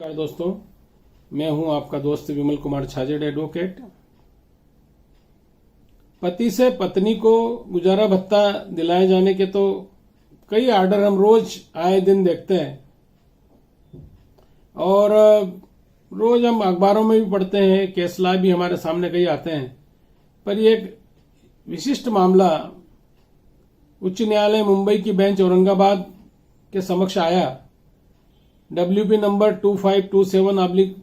नमस्कार दोस्तों, मैं हूं आपका दोस्त विमल कुमार छाजेड़ एडवोकेट। पति से पत्नी को गुजारा भत्ता दिलाए जाने के तो कई आर्डर हम रोज आए दिन देखते हैं और रोज हम अखबारों में भी पढ़ते हैं, केस लॉ भी हमारे सामने कई आते हैं। पर ये एक विशिष्ट मामला उच्च न्यायालय मुंबई की बेंच औरंगाबाद के समक्ष आया। WP नंबर 2527/2021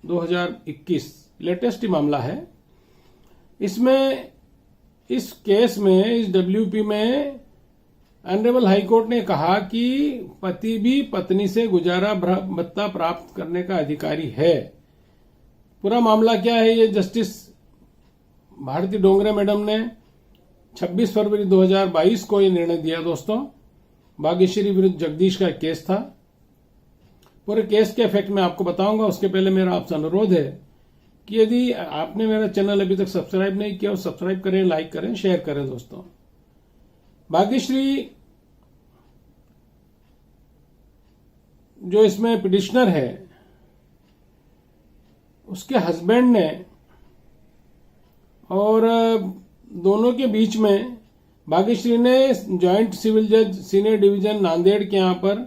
2021 लेटेस्ट ही मामला है। इसमें इस केस में इस WP में ऑनरेबल हाई कोर्ट ने कहा कि पति भी पत्नी से गुजारा भत्ता प्राप्त करने का अधिकारी है। पूरा मामला क्या है, ये जस्टिस भारती डोंगरे मैडम ने 26 फरवरी 2022 को ये निर्णय दिया। दोस्तों, भाग्यश्री विरुद्ध जगदीश का केस था। पूरे केस के इफेक्ट में आपको बताऊंगा। उसके पहले मेरा आपसे अनुरोध है कि यदि आपने मेरा चैनल अभी तक सब्सक्राइब नहीं किया, सब्सक्राइब करें, लाइक करें, शेयर करें। दोस्तों, भाग्यश्री जो इसमें पिटिशनर है, उसके हस्बैंड ने और दोनों के बीच में भाग्यश्री ने जॉइंट सिविल जज सीनियर डिवीजन नांदेड़ के यहां पर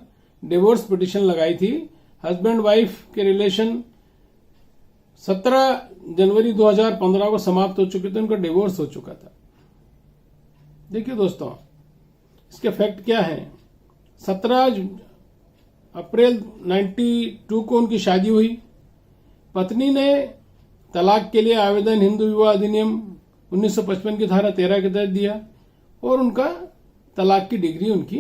डिवोर्स पिटिशन लगाई थी। हस्बैंड वाइफ के रिलेशन 17 जनवरी 2015 को समाप्त हो चुके थे, उनका डिवोर्स हो चुका था। देखिए दोस्तों, इसके फैक्ट क्या है। 17 अप्रैल 92 को उनकी शादी हुई। पत्नी ने तलाक के लिए आवेदन हिंदू विवाह अधिनियम 1955 की धारा 13 के तहत दिया और उनका तलाक की डिग्री उनकी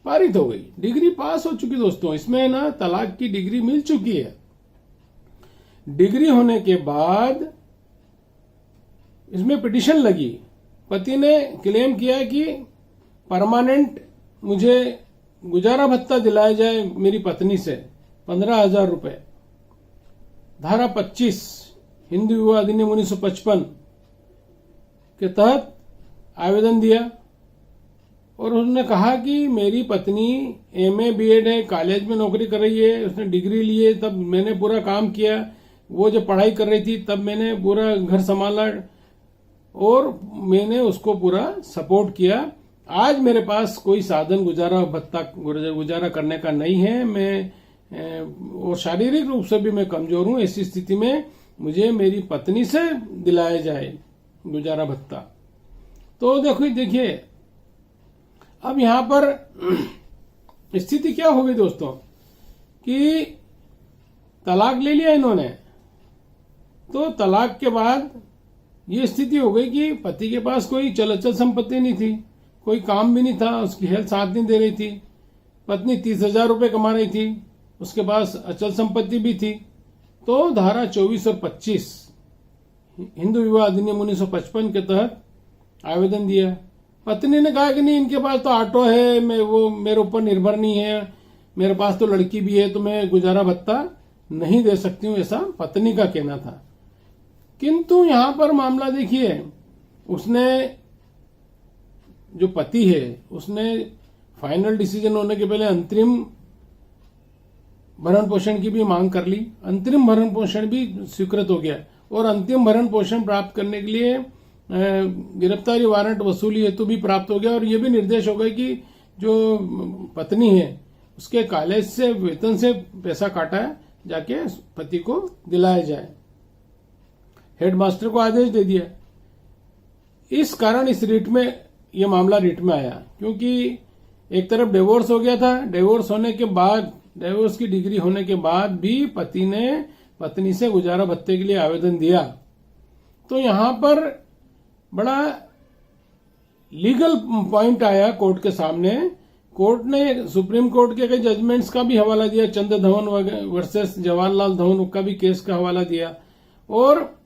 पारित हो गई। डिग्री पास हो चुकी। दोस्तों, इसमें ना तलाक की डिग्री मिल चुकी है। डिग्री होने के बाद इसमें पिटिशन लगी। पति ने क्लेम किया कि परमानेंट मुझे गुजारा भत्ता दिलाया जाए मेरी पत्नी से 15,000 रुपए। धारा 25 हिंदू विवाह अधिनियम 1955 के तहत आवेदन दिया और उन्होंने कहा कि मेरी पत्नी MA BEd है, कॉलेज में नौकरी कर रही है, उसने डिग्री ली है, तब मैंने पूरा काम किया। वो जब पढ़ाई कर रही थी तब मैंने पूरा घर संभाला और मैंने उसको पूरा सपोर्ट किया। आज मेरे पास कोई साधन गुजारा करने का नहीं है। मैं और शारीरिक रूप से भी मैं कमजोर हूं। ऐसी स्थिति में मुझे मेरी पत्नी से दिलाया जाए गुजारा भत्ता। तो देखिए अब यहां पर स्थिति क्या होगी दोस्तों कि तलाक ले लिया इन्होंने। तो तलाक के बाद ये स्थिति हो गई कि पति के पास कोई चल अचल संपत्ति नहीं थी, कोई काम भी नहीं था, उसकी हेल्थ साथ नहीं दे रही थी। पत्नी 30,000 रुपए कमा रही थी, उसके पास अचल संपत्ति भी थी। तो धारा 24 और 25 हिंदू विवाह अधिनियम 1955 के तहत आवेदन दिया। पत्नी ने कहा कि नहीं, इनके पास तो ऑटो है, वो मेरे ऊपर निर्भर नहीं है, मेरे पास तो लड़की भी है, तो मैं गुजारा भत्ता नहीं दे सकती हूं, ऐसा पत्नी का कहना था। किंतु यहां पर मामला देखिए, उसने जो पति है उसने फाइनल डिसीजन होने के पहले अंतरिम भरण पोषण की भी मांग कर ली। अंतरिम भरण पोषण भी स्वीकृत हो गया और अंतिम भरण पोषण प्राप्त करने के लिए गिरफ्तारी वारंट वसूली हेतु भी प्राप्त हो गया। और ये भी निर्देश हो गए कि जो पत्नी है उसके कॉलेज से वेतन से पैसा काटा है, जाके पति को दिलाया जाए। हेडमास्टर को आदेश दे दिया। इस कारण इस रिट में ये मामला रिट में आया, क्योंकि एक तरफ डिवोर्स हो गया था। डिवोर्स होने के बाद, डिवोर्स की डिग्री होने के बाद भी पति ने पत्नी से गुजारा भत्ते के लिए आवेदन दिया। तो यहां पर बड़ा लीगल पॉइंट आया कोर्ट के सामने। कोर्ट ने सुप्रीम कोर्ट के कई जजमेंट्स का भी हवाला दिया। चंद्र धवन वर्सेस जवाहरलाल धवन का भी केस का हवाला दिया। और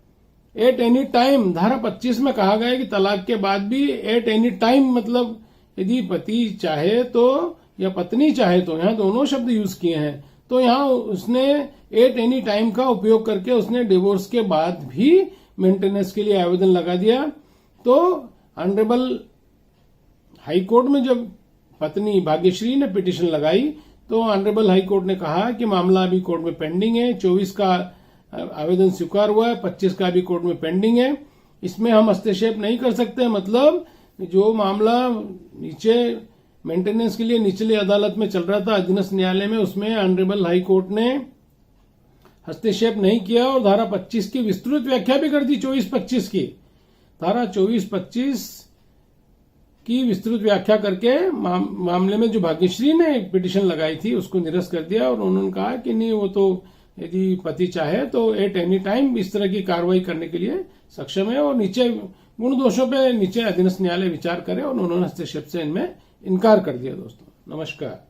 एट एनी टाइम धारा 25 में कहा गया कि तलाक के बाद भी एट एनी टाइम, मतलब यदि पति चाहे तो या पत्नी चाहे तो, यहां दोनों शब्द यूज किए हैं। तो यहां उसने एट एनी टाइम का उपयोग करके उसने डिवोर्स के बाद भी मेंटेनेंस के लिए आवेदन लगा दिया। तो ऑनरेबल हाई कोर्ट में जब पत्नी भाग्यश्री ने पिटीशन लगाई तो ऑनरेबल हाई कोर्ट ने कहा कि मामला अभी कोर्ट में पेंडिंग है। 24 का आवेदन स्वीकार हुआ है, 25 का भी कोर्ट में पेंडिंग है। इसमें हम हस्तक्षेप नहीं कर सकते। मतलब जो मामला नीचे मेंटेनेंस के लिए निचली अदालत में चल रहा था अधीनस्थ न्यायालय में, उसमें ऑनरेबल हाई कोर्ट ने हस्तक्षेप नहीं किया और धारा 25 की विस्तृत व्याख्या भी कर दी। 24-25 की धारा 24-25 की विस्तृत व्याख्या करके मामले में जो भाग्यश्री ने पिटीशन लगाई थी उसको निरस्त कर दिया और उन्होंने कहा कि नहीं, वो तो यदि पति चाहे तो एट एनी टाइम इस तरह की कार्रवाई करने के लिए सक्षम है और नीचे गुण दोषों पे नीचे अधीनस्थ न्यायालय विचार करे और उन्होंने हस्तक्षेप से इनमें इनकार कर दिया। दोस्तों नमस्कार।